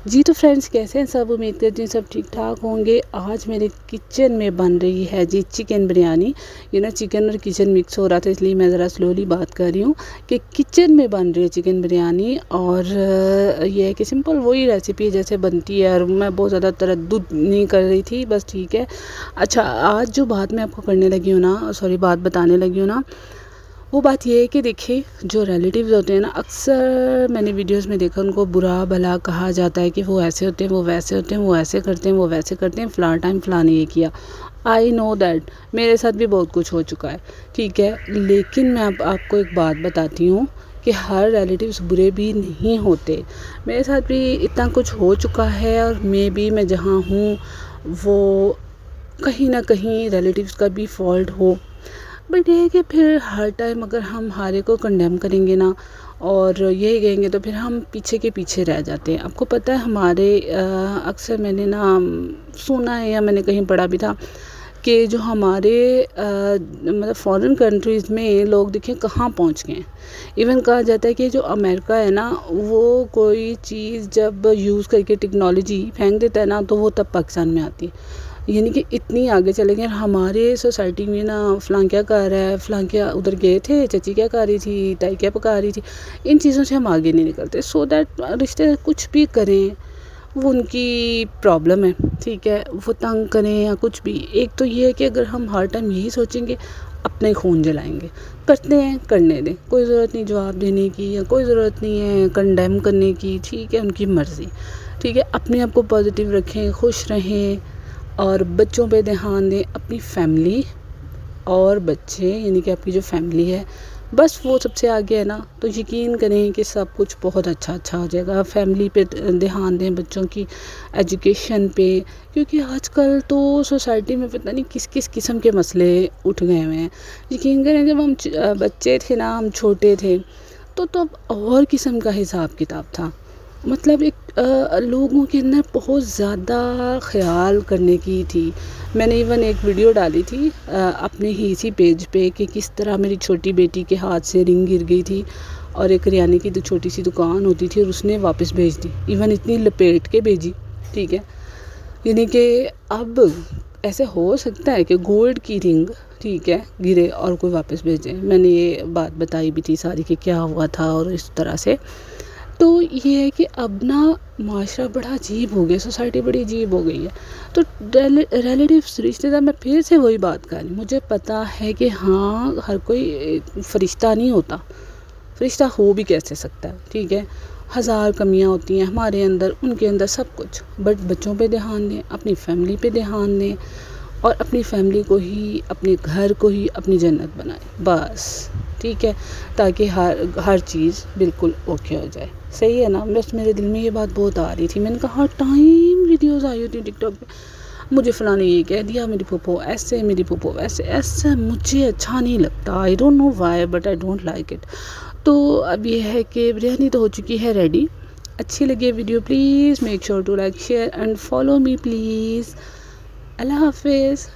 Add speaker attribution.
Speaker 1: جی تو فرینڈس کیسے ہیں سب، امید کرتی ہوں سب ٹھیک ٹھاک ہوں گے۔ آج میرے کچن میں بن رہی ہے جی چکن بریانی۔ یہ نا چکن اور کچن مکس ہو رہا تھا، اس لیے میں ذرا سلولی بات کر رہی ہوں کہ کچن میں بن رہی ہے چکن بریانی۔ اور یہ ہے کہ سمپل وہی ریسیپی جیسے بنتی ہے، اور میں بہت زیادہ تردد نہیں کر رہی تھی، بس ٹھیک ہے۔ اچھا، آج جو بات میں آپ کو کرنے لگی ہوں نا، بات بتانے لگی ہوں نا، وہ بات یہ ہے کہ دیکھیں جو ریلیٹیوز ہوتے ہیں نا، اکثر میں نے ویڈیوز میں دیکھا ان کو برا بھلا کہا جاتا ہے کہ وہ ایسے ہوتے ہیں، وہ ویسے ہوتے ہیں، وہ ایسے کرتے ہیں، وہ ویسے کرتے ہیں، فلاں ٹائم فلاں نے یہ کیا۔ آئی نو دیٹ میرے ساتھ بھی بہت کچھ ہو چکا ہے، ٹھیک ہے، لیکن میں آپ کو ایک بات بتاتی ہوں کہ ہر ریلیٹیوز برے بھی نہیں ہوتے۔ میرے ساتھ بھی اتنا کچھ ہو چکا ہے، اور میں جہاں ہوں وہ کہیں نہ کہیں ریلیٹیوز کا بھی فالٹ ہو، بٹ یہ ہے کہ پھر ہر ٹائم اگر ہم ہارے کو کنڈیم کریں گے نا اور یہی کہیں گے تو پھر ہم پیچھے کے پیچھے رہ جاتے ہیں۔ آپ کو پتہ ہے ہمارے اکثر میں نے نا سنا ہے یا میں نے کہیں پڑھا بھی تھا کہ جو ہمارے مطلب فارن کنٹریز میں لوگ دیکھیں کہاں پہنچ گئے ہیں۔ ایون کہا جاتا ہے کہ جو امریکہ ہے نا، وہ کوئی چیز جب یوز کر کے ٹیکنالوجی پھینک دیتا ہے نا تو وہ تب پاکستان میں آتی ہے، یعنی کہ اتنی آگے چلے گئے۔ ہمارے سوسائٹی میں نا فلاں کیا کر رہا ہے، فلاں کیا ادھر گئے تھے، چچی کیا کر رہی تھی، تائی کیا پکا رہی تھی، ان چیزوں سے ہم آگے نہیں نکلتے۔ سو دیٹ رشتے کچھ بھی کریں وہ ان کی پرابلم ہے، ٹھیک ہے، وہ تنگ کریں یا کچھ بھی۔ ایک تو یہ ہے کہ اگر ہم ہر ٹائم یہی سوچیں گے اپنے خون جلائیں گے، کرتے ہیں کرنے دیں، کوئی ضرورت نہیں جواب دینے کی، یا کوئی ضرورت نہیں ہے کنڈیم کرنے کی، ٹھیک ہے، ان کی مرضی، ٹھیک ہے۔ اپنے آپ کو پازیٹیو رکھیں، خوش رہیں، اور بچوں پہ دھیان دیں، اپنی فیملی اور بچے، یعنی کہ آپ کی جو فیملی ہے بس وہ سب سے آگے ہے نا، تو یقین کریں کہ سب کچھ بہت اچھا ہو جائے گا۔ فیملی پہ دھیان دیں، بچوں کی ایجوکیشن پہ، کیونکہ آج کل تو سوسائٹی میں پتہ نہیں کس کس قسم کے مسئلے اٹھ گئے ہوئے ہیں۔ یقین کریں جب ہم بچے تھے نا، ہم چھوٹے تھے تو تب اور قسم کا حساب کتاب تھا، مطلب ایک لوگوں کے اندر بہت زیادہ خیال کرنے کی تھی۔ میں نے ایون ایک ویڈیو ڈالی تھی اپنے ہی اسی پیج پہ کہ کس طرح میری چھوٹی بیٹی کے ہاتھ سے رنگ گر گئی تھی، اور ایک کریانے کی چھوٹی سی دکان ہوتی تھی اور اس نے واپس بھیج دی، ایون اتنی لپیٹ کے بھیجی، ٹھیک ہے۔ یعنی کہ اب ایسے ہو سکتا ہے کہ گولڈ کی رنگ، ٹھیک ہے، گرے اور کوئی واپس بھیجے۔ میں نے یہ بات بتائی بھی تھی ساری کہ کیا ہوا تھا، اور اس طرح سے۔ تو یہ ہے کہ اب نا معاشرہ بڑا عجیب ہو گیا، سوسائٹی بڑی عجیب ہو گئی ہے۔ تو ریلیٹیوز، رشتے دار، میں پھر سے وہی بات کر رہی ہوں، مجھے پتہ ہے کہ ہاں ہر کوئی فرشتہ نہیں ہوتا، فرشتہ ہو بھی کیسے سکتا ہے، ٹھیک ہے، ہزار کمیاں ہوتی ہیں ہمارے اندر، ان کے اندر سب کچھ، بٹ بچوں پہ دھیان دیں، اپنی فیملی پہ دھیان دیں، اور اپنی فیملی کو ہی، اپنے گھر کو ہی اپنی جنت بنائیں، بس، ٹھیک ہے، تاکہ ہر چیز بالکل اوکے ہو جائے۔ صحیح ہے نا؟ بس میرے دل میں یہ بات بہت آ رہی تھی، میں نے کہا ہر ٹائم ویڈیوز آئی ہوتی ہیں ٹک ٹاک پہ، مجھے فلاں نے یہ کہہ دیا، میری پھوپھو ایسے، میری پھوپھو ویسے، ایسا مجھے اچھا نہیں لگتا، I don't know why but I don't like it. تو اب یہ ہے کہ بریانی تو ہو چکی ہے ریڈی۔ اچھی لگی video please make sure to like, share and follow me please. Allah حافظ۔